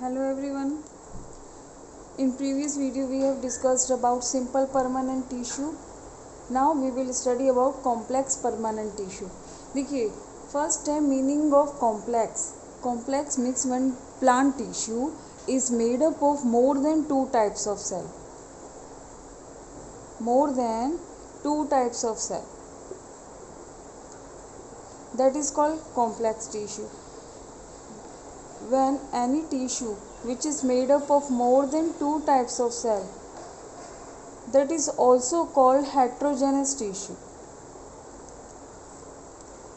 Hello everyone. In previous video we have discussed about simple permanent tissue. Now we will study about complex permanent tissue. देखिए first है meaning of complex. Complex means when plant tissue is made up of more than two types of cell. More than two types of cell. That is called complex tissue. When any tissue which is made up of more than two types of cell, that is also called heterogeneous tissue.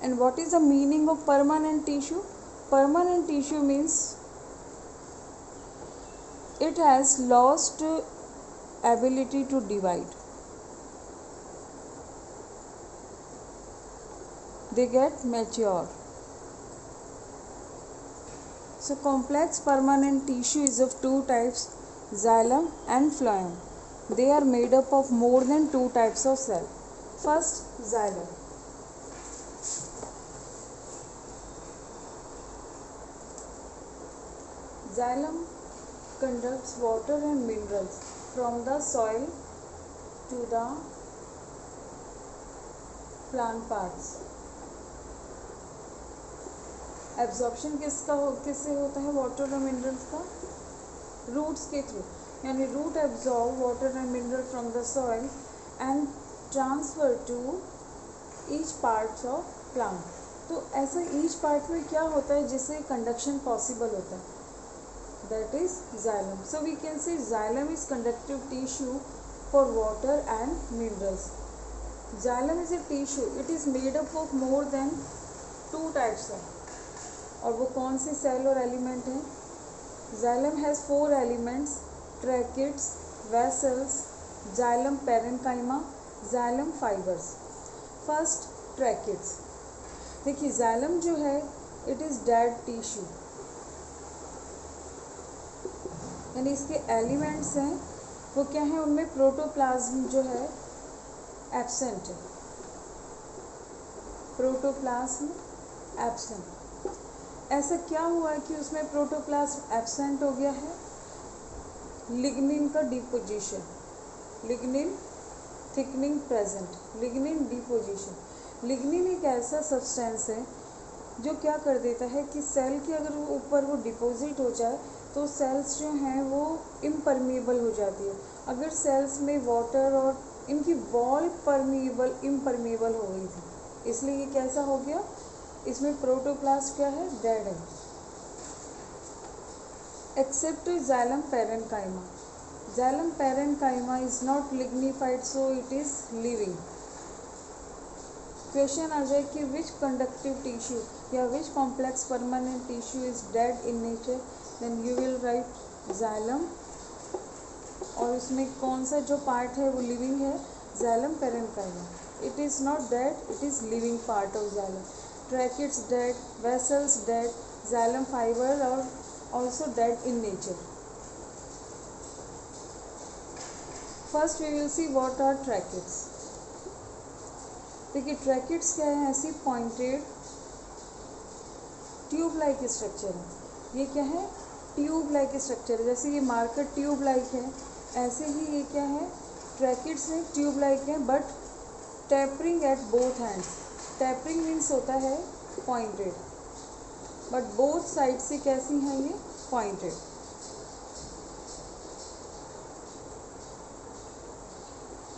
And what is the meaning of permanent tissue? Permanent tissue means it has lost ability to divide. They get mature. So complex permanent tissue is of two types, xylem and phloem. They are made up of more than two types of cell. First, xylem. Xylem conducts water and minerals from the soil to the plant parts. Absorption किससे होता है water और minerals का? Roots के through. यानी root absorb water and mineral from the soil and transfer to each parts of plant. तो ऐसा each part में क्या होता है जिससे कंडक्शन पॉसिबल होता है? That is xylem. So we can say xylem is conductive tissue for water and minerals. xylem is a tissue. It is made up of more than two types of. और वो कौन से cell और element हैं? xylem has four elements: tracheids, vessels, xylem parenchyma, xylem fibres. First, tracheids. देखिए xylem जो है it is dead tissue. यानी इसके एलिमेंट्स हैं वो क्या है? उनमें प्रोटोप्लाज्म जो है एब्सेंट है. Protoplasm absent. ऐसा क्या हुआ है कि उसमें प्रोटोप्लाज्म एब्सेंट हो गया है? लिग्निन का deposition. Lignin thickening present. Lignin deposition. Lignin एक ऐसा सब्सटेंस है जो क्या कर देता है कि सेल के अगर वो ऊपर वो डिपॉजिट हो जाए तो सेल्स जो हैं वो इम्परमिएबल हो जाती है. अगर सेल्स में वाटर और इनकी वॉल परमिएबल इम्परमिएबल हो गई थी, इसलिए ये कैसा हो गया? इसमें प्रोटोप्लास्ट क्या है? डेड है. Except xylem parenchyma. xylem parenchyma is not lignified, so it is living. Question आ जाए कि विच कंडक्टिव टिश्यू या which complex permanent tissue is dead in nature, then you will write xylem. और इसमें कौन सा जो पार्ट है वो लिविंग है? xylem parenchyma. It is not dead, it is living part of xylem. Tracheids dead, vessels dead, xylem fiber are also dead in nature. First we will see what are tracheids. देखिए tracheids क्या है? ऐसी pointed tube like structure है. ये क्या है? Tube like structure है. जैसे ये मार्कर ट्यूब लाइक है, ऐसे ही ये क्या है? ट्रैकिड्स में ट्यूब लाइक है but tapering eight both hands. Tapering means होता है पॉइंटेड, बट बोथ साइड से कैसी हैं ये? पॉइंटेड.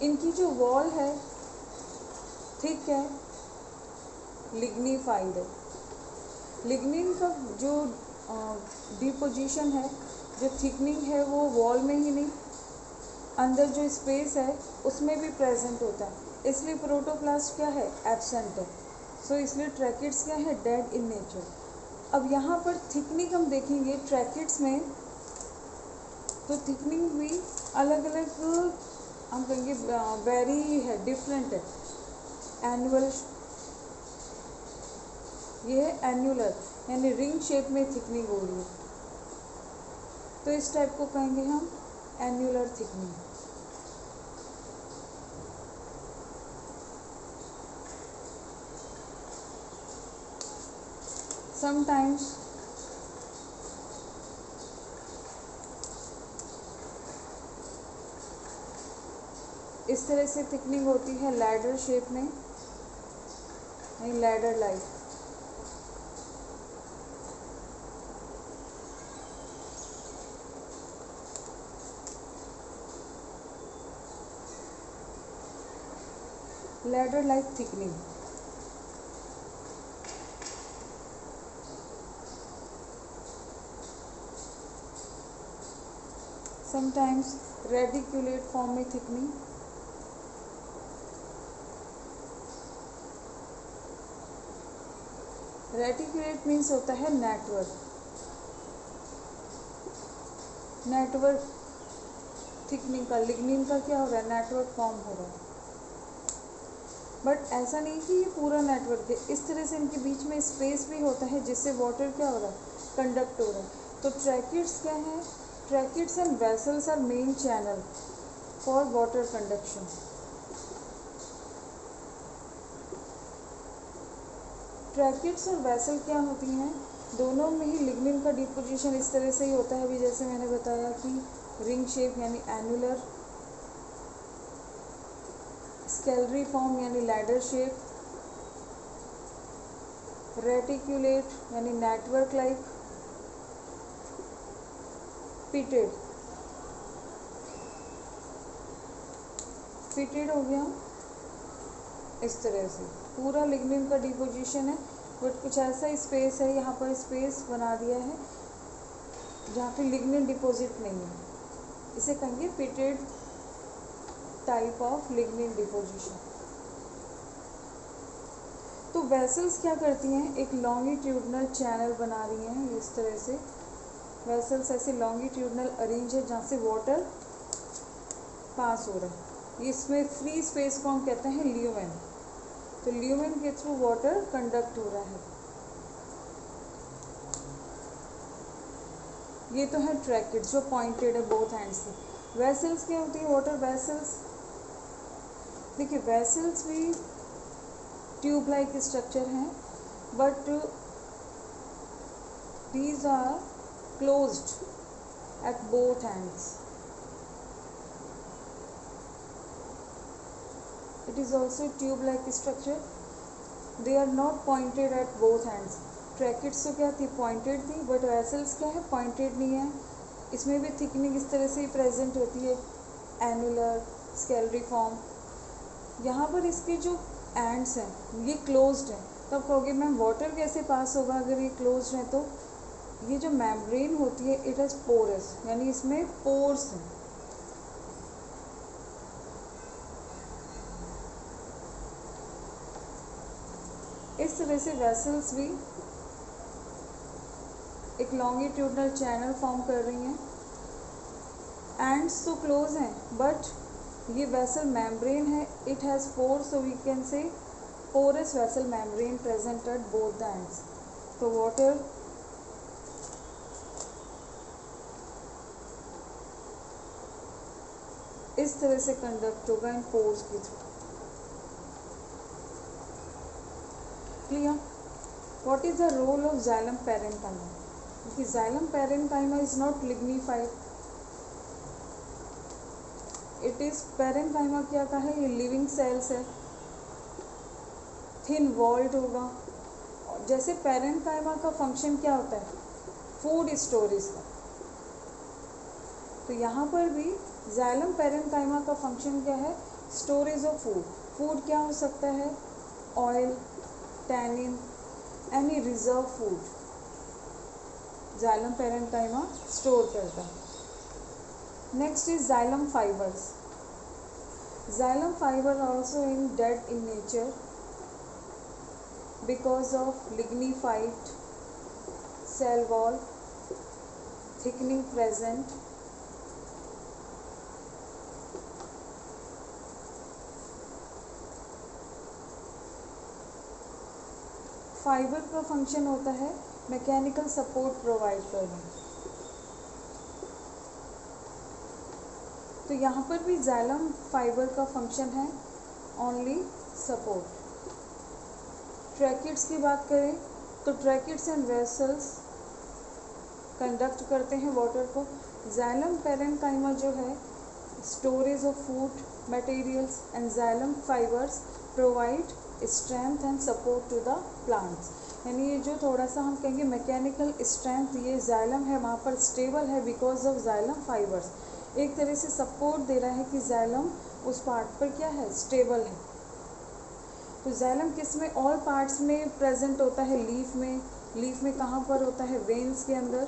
इनकी जो वॉल है थिक है, लिग्निफाइड है. लिग्निन का जो डिपोजिशन है, जो थिकनिंग है, वो वॉल में ही नहीं, अंदर जो स्पेस है उसमें भी प्रेजेंट होता है. इसलिए प्रोटोप्लास्ट क्या है? एब्सेंट है. सो इसलिए ट्रैकिड्स क्या है? Dead in nature. अब यहाँ पर थिकनिंग हम देखेंगे ट्रैकिड्स में, तो थिकनिंग भी अलग अलग हम कहेंगे वेरी है, डिफरेंट है. एनुअल, ये है एन्युलर, यानी रिंग शेप में थिकनिंग हो रही है, तो इस टाइप को कहेंगे हम एन्युलर थिकनिंग. sometimes इस तरह से थिकनिंग होती है लैडर शेप में, ladder like. Ladder like thickening. Sometimes reticulate form में थिकनिंग। रेटिकुलेट मीन्स होता है नेटवर्क, नेटवर्क थिकनिंग का, लिग्निन का क्या हो रहा है, नेटवर्क फॉर्म हो रहा है। बट ऐसा नहीं कि ये पूरा नेटवर्क है, इस तरह से इनके बीच में स्पेस भी होता है जिससे वाटर क्या हो रहा है, कंडक्ट हो रहा है। तो ट्रैकिड्स क्या है, tracheids and vessels are main channel for water conduction. Tracheids और वेसल क्या होती हैं, दोनों में ही लिग्निन का डिपोजिशन इस तरह से ही होता है, अभी जैसे मैंने बताया कि रिंग शेप यानी एनुलर, स्केलरी फॉर्म यानी लैडर शेप, रेटिकुलेट यानी नेटवर्क लाइक, पिटेड, पिटेड हो गया इस तरह से। पूरा लिग्निन का डिपोजिशन है, बट कुछ ऐसा स्पेस है, यहाँ पर स्पेस बना दिया है जहाँ पे लिग्निन डिपॉजिट नहीं है, इसे कहेंगे pitted type of lignin deposition. तो वेसल्स क्या करती हैं, एक लॉन्गिट्यूडनल चैनल बना रही हैं इस तरह से। वेसल्स ऐसे लॉन्गिट्यूडनल अरेंज है जहाँ से वाटर पास हो रहा है। इसमें फ्री स्पेस को हम कहते हैं ल्यूमेन। तो ल्यूमेन के थ्रू वाटर कंडक्ट हो रहा है। ये तो है ट्रैकिड जो पॉइंटेड है बोथ हैंड से। वेसल्स क्या होती है, वाटर वेसल्स, देखिए वेसल्स भी ट्यूब लाइक स्ट्रक्चर हैं, but these are closed at both hands. It is also tube-like structure. They are not pointed at both hands. Tracheids तो क्या थी, पॉइंटेड थी, बट वेसल्स क्या है, पॉइंटेड नहीं है। इसमें भी थिकनिंग इस तरह से ही प्रेजेंट होती है, एनुलर, स्केलरी फॉर्म। यहाँ पर इसके जो एंड्स हैं ये क्लोज्ड हैं। तो आप कहोगे मैम वाटर कैसे पास होगा अगर ये क्लोज्ड है, तो ये जो मेम्ब्रेन होती है इट इज़ पोरस, यानी इसमें पोर्स हैं। इस तरह से वेसल्स भी एक लॉन्गिट्यूडनल चैनल फॉर्म कर रही हैं। एंड्स तो क्लोज हैं, बट ये वेसल मेम्ब्रेन है, it has pores, so we can say porous vessel membrane present at both the ends. तो वाटर इस तरह से कंडक्ट होगा इन पोर्स के through. Clear? What is the role of xylem parenchyma? क्योंकि xylem parenchyma is not lignified, it is parenchyma क्या का है, ये लिविंग सेल्स है, थिन वॉल्ड होगा। जैसे पैरेन्काइमा का फंक्शन क्या होता है, फूड स्टोरेज का, तो यहाँ पर भी जाइलम पैरेन्काइमा का फंक्शन क्या है, स्टोरेज ऑफ फूड। फूड क्या हो सकता है, oil, tannin, any reserve food xylem parenchyma store करता है। Next is xylem fibres. Xylem fibre also in dead in nature because of lignified cell wall, thickening present, fibre का function होता है mechanical support provide करना। तो यहाँ पर भी जाइलम फाइबर का फंक्शन है ओनली सपोर्ट। ट्रैकिड्स की बात करें तो ट्रैकिड्स एंड वेसल्स कंडक्ट करते हैं वाटर को। जाइलम पैरेन्काइमा जो है storage of food materials, and xylem fibers provide strength and support to the plants. यानी ये जो थोड़ा सा हम कहेंगे मैकेनिकल स्ट्रेंथ, ये जाइलम है वहाँ पर स्टेबल है बिकॉज ऑफ जाइलम फाइबर्स. एक तरह से सपोर्ट दे रहा है कि जाइलम उस पार्ट पर क्या है, स्टेबल है. तो जाइलम किस में, ऑल पार्ट्स में प्रेजेंट होता है. लीफ में कहाँ पर होता है, वेन्स के अंदर,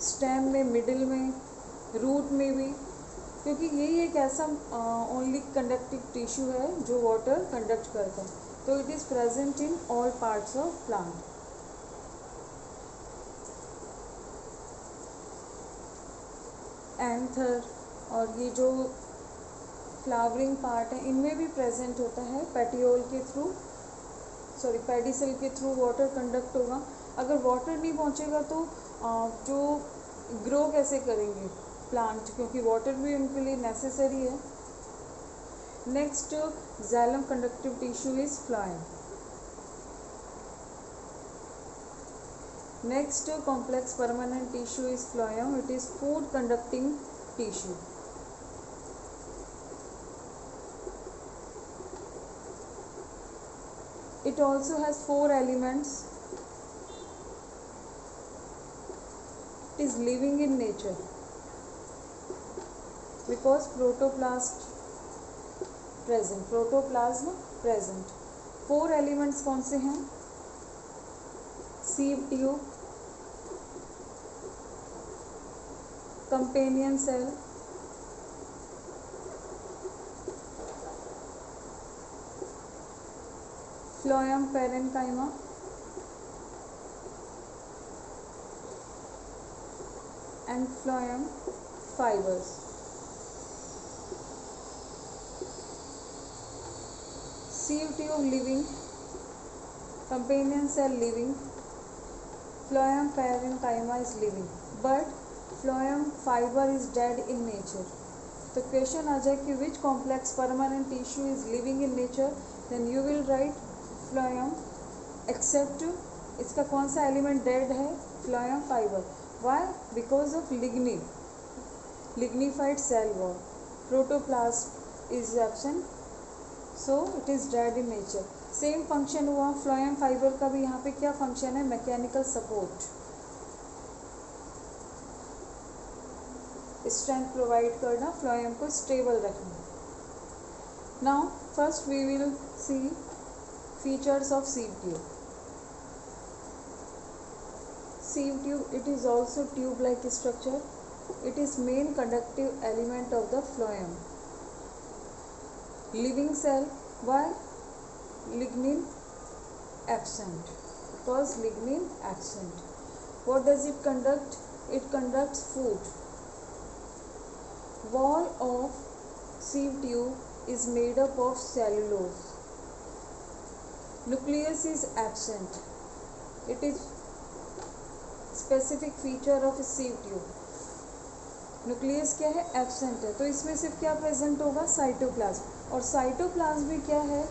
स्टेम में, मिडिल में, रूट में भी, क्योंकि यही एक ऐसा ओनली कंडक्टिव टिश्यू है जो वाटर कंडक्ट करता है. तो it is present in all parts of plant. Anther और ये जो फ्लावरिंग पार्ट है इनमें भी प्रेजेंट होता है. पेटियोल के थ्रू, सॉरी पेडिसल के थ्रू वाटर कंडक्ट होगा. अगर वाटर नहीं पहुंचेगा तो जो ग्रो कैसे करेंगे प्लांट, क्योंकि वाटर भी उनके लिए नेसेसरी है. Next xylem conductive tissue is phloem. Next complex permanent tissue is phloem. It is food conducting tissue. It also has 4 elements. It is living in nature because protoplasm present. 4 elements कौन से हैं, sieve tube, companion cell, phloem parenchyma, and phloem fibers. Sieve tube living, companion cell living, phloem parenchyma is living, but phloem fiber is dead in nature. तो question आ जाए कि which complex permanent tissue is living in nature, then you will write phloem except इसका कौन सा element dead है, phloem fibre. Why, because of lignified cell wall. Protoplasm is absent, so it is dead in nature. Same function हुआ phloem fibre का भी. यहाँ पे क्या फंक्शन है, मैकेनिकल सपोर्ट, स्ट्रेंथ प्रोवाइड करना, फ्लोएम को स्टेबल रखना. Now first we will see features of sieve tube. Sieve tube, it is also tube like structure. It is main conductive element of the phloem. Living cell, why? Lignin absent, because lignin absent. What does it conduct? It conducts food. Wall of sieve tube is made up of cellulose. Nucleus is absent. It is specific feature of sieve tube. Nucleus क्या है, absent है. तो इसमें सिर्फ क्या present होगा, cytoplasm. और cytoplasm भी क्या है,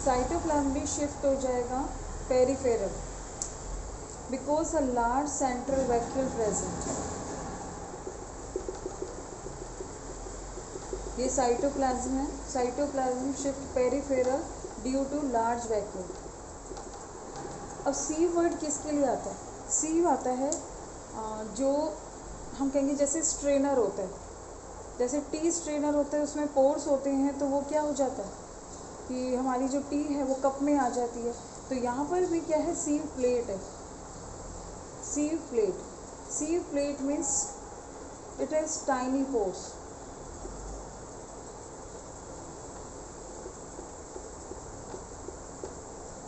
साइटोप्लाज्म भी शिफ्ट हो जाएगा peripheral because a large central vacuole present. ये साइटोप्लाज्म है. Cytoplasm shift peripheral due to large vacuole. अब सीव वर्ड किसके लिए आता है, सीव आता है जो हम कहेंगे जैसे स्ट्रेनर होता है, जैसे टी स्ट्रेनर होता है उसमें पोर्स होते हैं, तो वो क्या हो जाता है कि हमारी जो टी है वो कप में आ जाती है. तो यहाँ पर भी क्या है, सीव प्लेट है. Sieve plate means it has tiny pores.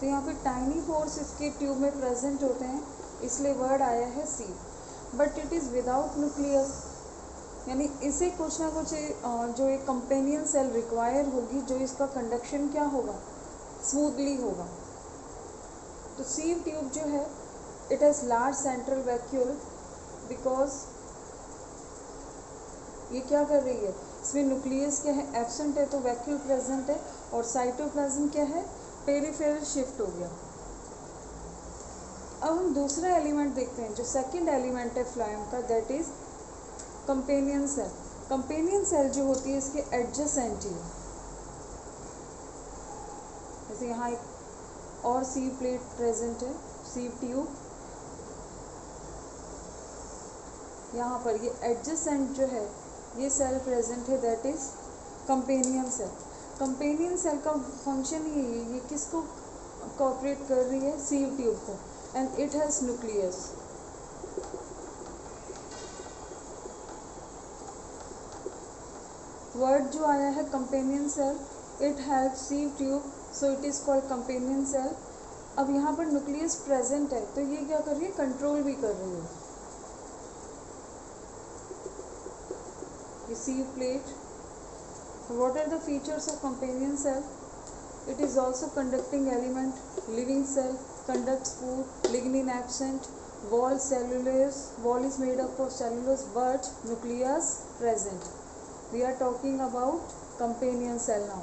तो यहाँ पे टाइनी पोर्स इसके ट्यूब में प्रेजेंट होते हैं, इसलिए वर्ड आया है sieve. But it is without nucleus, यानी इसे कुछ ना कुछ जो एक कंपेनियन सेल रिक्वायर होगी जो इसका कंडक्शन क्या होगा, स्मूथली होगा. तो सीव ट्यूब जो है it has large central vacuole because ये क्या कर रही है, इसमें न्यूक्लियस क्या है, एब्सेंट है, तो वैक्यूल प्रेजेंट है. और साइटोप्लाज्म क्या है, पेरिफेरल शिफ्ट हो गया. अब हम दूसरा एलिमेंट देखते हैं, जो सेकंड एलिमेंट है फ्लोएम का, that is companion cell. Companion cell जो होती है इसके एडजेसेंट ही, जैसे यहाँ एक और सीव प्लेट प्रेजेंट है, सीव ट्यूब, यहाँ पर ये एडजेसेंट जो है ये सेल प्रेजेंट है, that is companion cell. Companion cell का फंक्शन ही है, ये किसको कोऑपरेट कर रही है, सीव ट्यूब को, and it has nucleus. Word जो आया है companion cell, it help sieve tube, so it is called companion cell. अब यहाँ पर न्यूक्लियस प्रेजेंट है तो ये क्या कर रही है, कंट्रोल भी कर रही है। ये सीव plate, what are the features of companion cell? It is also conducting element, living cell, conducts food, lignin absent, wall cellulose, wall is made up of cellulose but nucleus present. We are talking about companion cell now.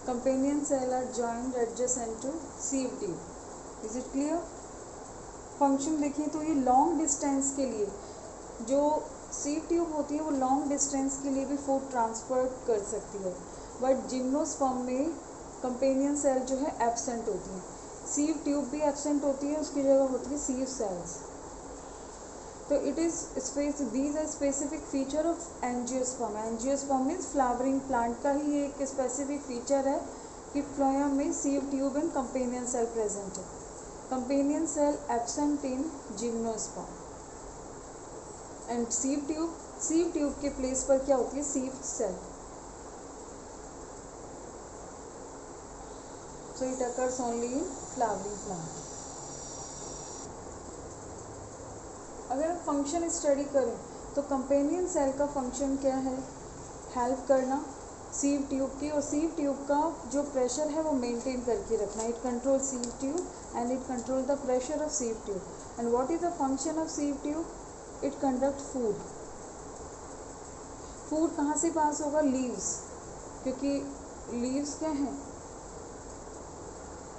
Companion cell are joined adjacent to sieve tube. Is it clear? Function देखिए तो ये long distance के लिए, जो sieve tube होती है वो long distance के लिए भी फूड ट्रांसफर कर सकती है, बट जिम्नोस्पर्म में कंपेनियन सेल जो है एब्सेंट होती है। सीव ट्यूब भी एब्सेंट होती है, उसकी जगह होती है सीव सेल्स। तो it is these are specific feature of angiosperm. Angiosperm means flowering plant का ही एक स्पेसिफिक फीचर है कि फ्लोएम में sieve tube and companion cell present है। Companion cell absent in gymnosperm and sieve tube के place पर क्या होती है, sieve cell. So it occurs only in flowering plant. अगर हम फंक्शन स्टडी करें तो कंपेनियन सेल का फंक्शन क्या है, हेल्प करना सीव ट्यूब की, और सीव ट्यूब का जो प्रेशर है वो मेंटेन करके रखना। It control सीव tube and it control the pressure of सीव tube. And what is the function of sieve tube, it conduct food. Food कहाँ से पास होगा, लीव्स, क्योंकि लीव्स क्या हैं,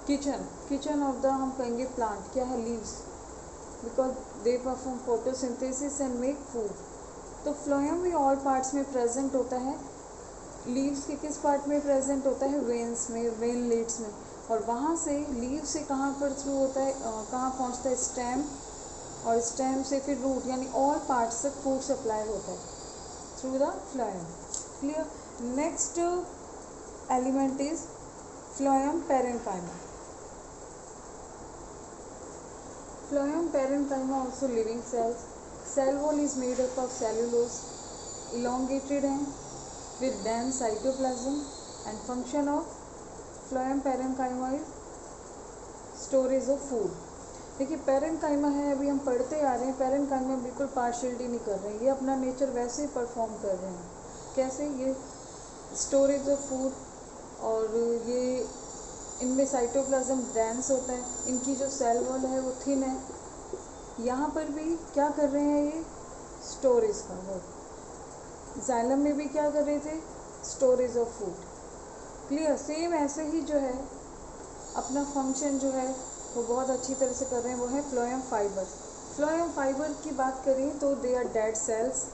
किचन ऑफ द, हम कहेंगे प्लांट क्या है, leaves, because they perform photosynthesis and make food. तो फ्लोएम भी ऑल पार्ट्स में प्रेजेंट होता है। लीव्स के किस पार्ट में प्रेजेंट होता है, वेन्स में, वेन लीड्स में, और वहाँ से लीव से कहाँ पर थ्रू होता है, कहाँ पहुँचता है, स्टेम, और स्टेम से फिर रूट, यानी ऑल पार्ट्स तक फूड सप्लाई होता है through the phloem. Clear. Next element is phloem parenchyma. Phloem parenchyma also living cells. Cell wall is made up of cellulose, elongated हैं with dense cytoplasm, and function of phloem parenchyma is storage of food. देखिए parenchyma है, अभी हम पढ़ते आ रहे हैं, parenchyma बिल्कुल partiality नहीं कर रहे हैं, ये अपना नेचर वैसे ही परफॉर्म कर रहे हैं। कैसे, ये स्टोरेज ऑफ फूड, और ये इनमें साइटोप्लाज्म डेंस होता है, इनकी जो सेल वॉल है वो थिन है। यहाँ पर भी क्या कर रहे हैं, ये स्टोरेज का वर्क। जाइलम में भी क्या कर रहे थे, storage of food. Clear. Same ऐसे ही जो है अपना फंक्शन जो है वो बहुत अच्छी तरह से कर रहे हैं, वो है फ्लोएम फाइबर। फ्लोएम फाइबर की बात करें तो they are dead cells.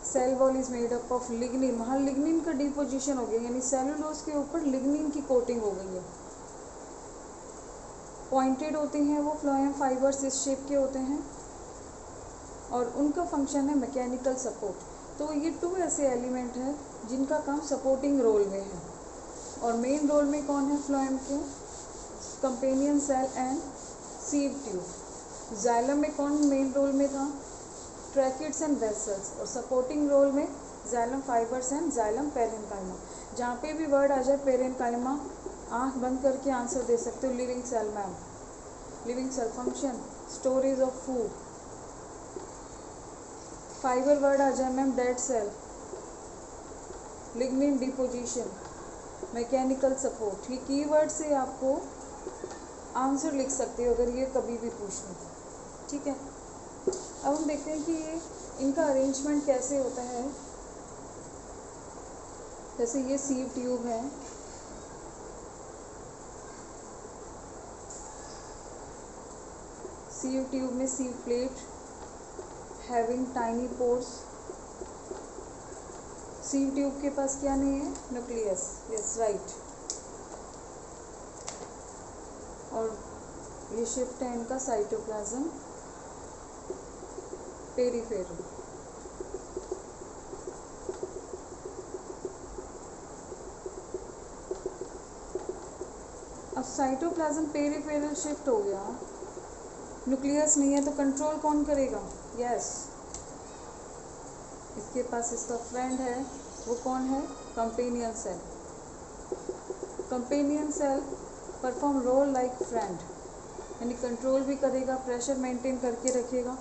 Cell wall is made up of lignin, वहाँ लिग्निन का डिपोजिशन हो गया, यानी सेलुलोज के ऊपर लिग्निन की कोटिंग हो गई है। पॉइंटेड होते हैं वो फ्लोएम फाइबर्स, इस शेप के होते हैं, और उनका फंक्शन है मैकेनिकल सपोर्ट। तो ये 2 ऐसे एलिमेंट हैं जिनका काम सपोर्टिंग रोल में है, और मेन रोल में कौन है फ्लोएम के, companion cell and sieve tube. Xylem में कौन मेन रोल में था, ट्रैकिड्स एंड वेसल्स, और सपोर्टिंग रोल में xylem fibres and xylem parenchyma. जहाँ पे भी वर्ड आ जाए पैरेन्काइमा, आँख बंद करके आंसर दे सकते हो, living cell ma'am. Living cell function, storage of food. Fibre word आ जाए ma'am, dead cell, lignin deposition, mechanical support. ये कीवर्ड से आपको आंसर लिख सकते हो अगर ये कभी भी पूछ लें, ठीक है। अब हम देखते हैं कि ये इनका अरेंजमेंट कैसे होता है। जैसे ये सीव ट्यूब है, सीव ट्यूब में sieve plate having tiny pores. Sieve tube के पास क्या नहीं है? न्यूक्लियस। Yes right. और ये शिफ्ट है इनका साइटोप्लाज्म पेरिफेरल। अब साइटोप्लाज्म पेरिफेरल शिफ्ट हो गया, न्यूक्लियस नहीं है, तो कंट्रोल कौन करेगा? यस, इसके पास इसका फ्रेंड है, वो कौन है? Companion cell. Companion cell perform role like friend, यानी कंट्रोल भी करेगा, प्रेशर मेंटेन करके रखेगा।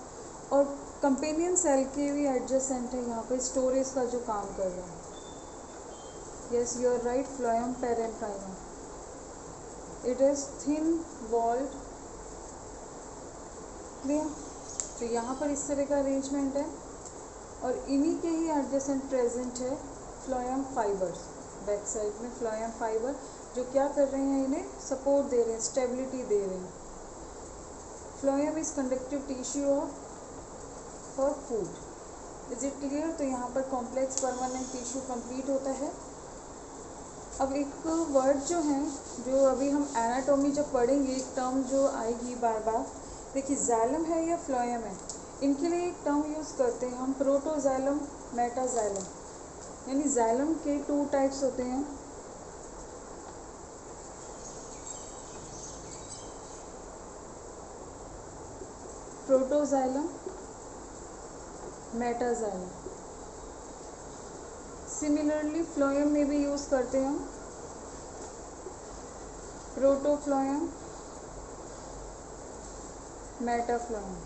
और कंपेनियन सेल के भी एडजेसेंट है यहाँ पे स्टोरेज का जो काम कर रहा है। Yes you are right, phloem parenchyma. It is thin walled. Clear? तो यहाँ पर इस तरह का अरेंजमेंट है और इन्हीं के ही एडजेसेंट प्रेजेंट है फ्लोएम फाइबर्स। बैक साइड में फ्लोएम फाइबर जो क्या कर रहे हैं, इन्हें सपोर्ट दे रहे हैं, स्टेबिलिटी दे रहे हैं। Phloem is conductive tissue for food. Is it clear? तो यहाँ पर कॉम्प्लेक्स परमानेंट टिश्यू कंप्लीट होता है। अब एक वर्ड जो है, जो अभी हम एनाटॉमी जब पढ़ेंगे, एक टर्म जो आएगी बार बार, देखिए जाइलम है या फ्लोएम है, इनके लिए एक टर्म यूज़ करते हैं हम, प्रोटोजाइलम, मेटाजाइलम। यानी जाइलम के 2 टाइप्स होते हैं, प्रोटोजाइलम, मेटाजाइलम। सिमिलरली फ्लोएम में भी यूज़ करते हैं हम, प्रोटोफ्लोएम, मेटाफ्लोएम।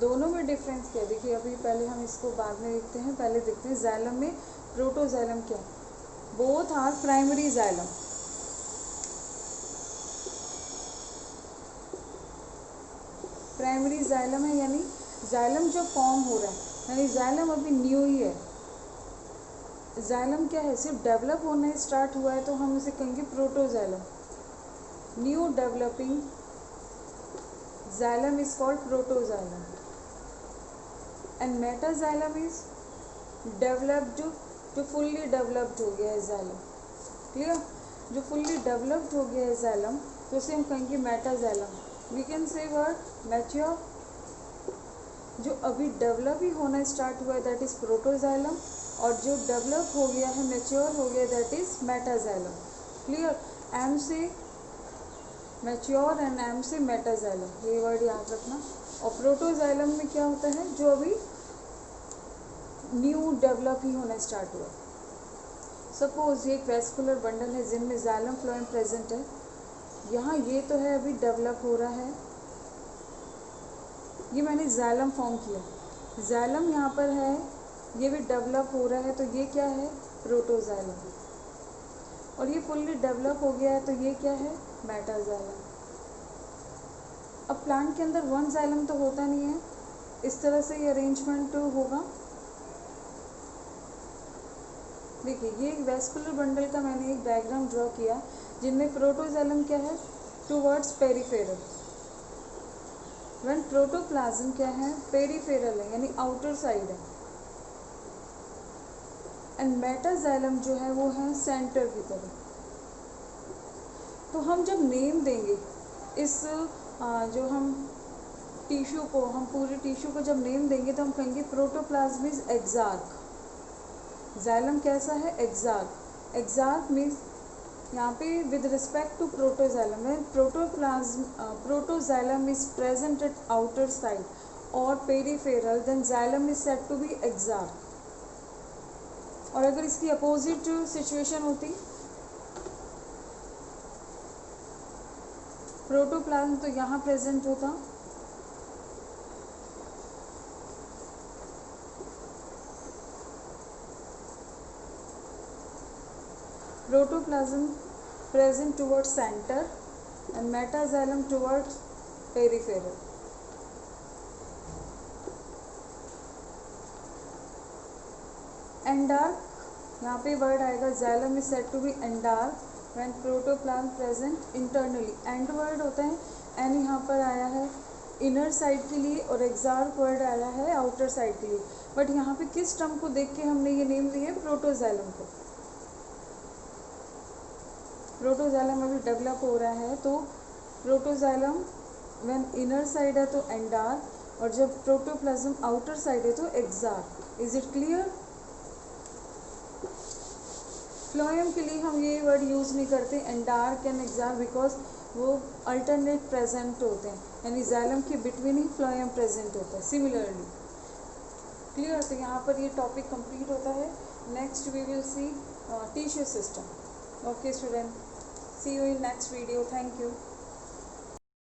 दोनों में डिफरेंस क्या है? देखिए अभी पहले हम इसको बाद में देखते हैं, पहले देखते हैं जाइलम में प्रोटोजाइलम क्या है। Both are primary xylem. Primary xylem है, यानी जाइलम जो फॉर्म हो रहा है, यानी जाइलम अभी न्यू ही है। जाइलम क्या है? सिर्फ डेवलप होना स्टार्ट हुआ है, तो हम इसे कहेंगे protoxylem. New developing xylem is called protoxylem and metaxylem is developed, जो फुल्ली डेवलप्ड हो गया है जाइलम। क्लियर? जो फुल्ली डेवलप्ड हो गया है जाइलम, तो उसे हम कहेंगे metaxylem. We can say word mature. जो अभी डेवलप ही होना स्टार्ट हुआ है, दैट इज प्रोटोजाइलम, और जो डेवलप हो गया है, मैच्योर हो गया, that is metaxylem. Clear? M से मैच्योर एंड एम से मेटाजाइलम, ये वर्ड याद रखना। और प्रोटोजाइलम में क्या होता है? जो अभी न्यू डेवलप ही होना स्टार्ट हुआ। सपोज ये एक वेस्कुलर बंडल है जिनमें जाइलम फ्लोएम प्रेजेंट है। यहाँ ये तो है अभी डेवलप हो रहा है, ये मैंने जाइलम फॉर्म किया, जाइलम यहाँ पर है, ये भी डेवलप हो रहा है, तो ये क्या है? प्रोटोजाइलम। और ये फुल्ली डेवलप हो गया है, तो ये क्या है? मेटाजाइलम। अब प्लांट के अंदर वन जाइलम तो होता नहीं है, इस तरह से ये अरेंजमेंट होगा। देखिए ये एक वेस्कुलर बंडल का मैंने एक डायग्राम ड्रॉ किया, जिनमें प्रोटोजाइलम क्या है? Towards peripheral. व्हेन प्रोटोप्लाज्म क्या है? पेरिफेरल है, यानी आउटर साइड है। एंड मेटाजाइलम जो है वो है सेंटर की तरफ। तो हम जब नेम देंगे इस जो हम टिश्यू को, हम पूरे टिश्यू को जब नेम देंगे, तो हम कहेंगे प्रोटोप्लाज्म इज एक्सार्क। जाइलम कैसा है? एक्सार्क। एक्सार्क मीन्स यहाँ पे विद रिस्पेक्ट टू प्रोटोजाइलम, में protoxylem is present at outer side और peripheral, then xylem is said to be exarch. और अगर इसकी अपोजिट सिचुएशन होती, प्रोटोप्लाज्म तो यहाँ प्रेजेंट होता, protoplasm present towards center and metaxylem towards peripheral. Endarch, यहाँ पे वर्ड आएगा, xylem is said to be endarch when protoplasm present internally, and word होता है, एन यहाँ पर आया है इनर साइड के लिए और एक्सार्क वर्ड आया है आउटर साइड के लिए, बट यहाँ पे किस टर्म को देख के हमने ये नेम दिए, प्रोटोजाइलम को। प्रोटोजाइलम अभी डेवलप हो रहा है, तो प्रोटोजाइलम व्हेन इनर साइड है तो एंडार, और जब प्रोटोप्लाज्म आउटर साइड है तो exarch. Is it clear? Phloem के लिए हम ये वर्ड यूज़ नहीं करते एंडार्क एंड एक्सार्क, बिकॉज वो अल्टरनेट प्रेजेंट होते हैं, यानी जाइलम के बिटवीन ही फ्लोएम प्रेजेंट होता है सिमिलरली। क्लियर? तो यहाँ पर ये टॉपिक कंप्लीट होता है। Next we will see tissue system. Okay student, see you in next video. Thank you.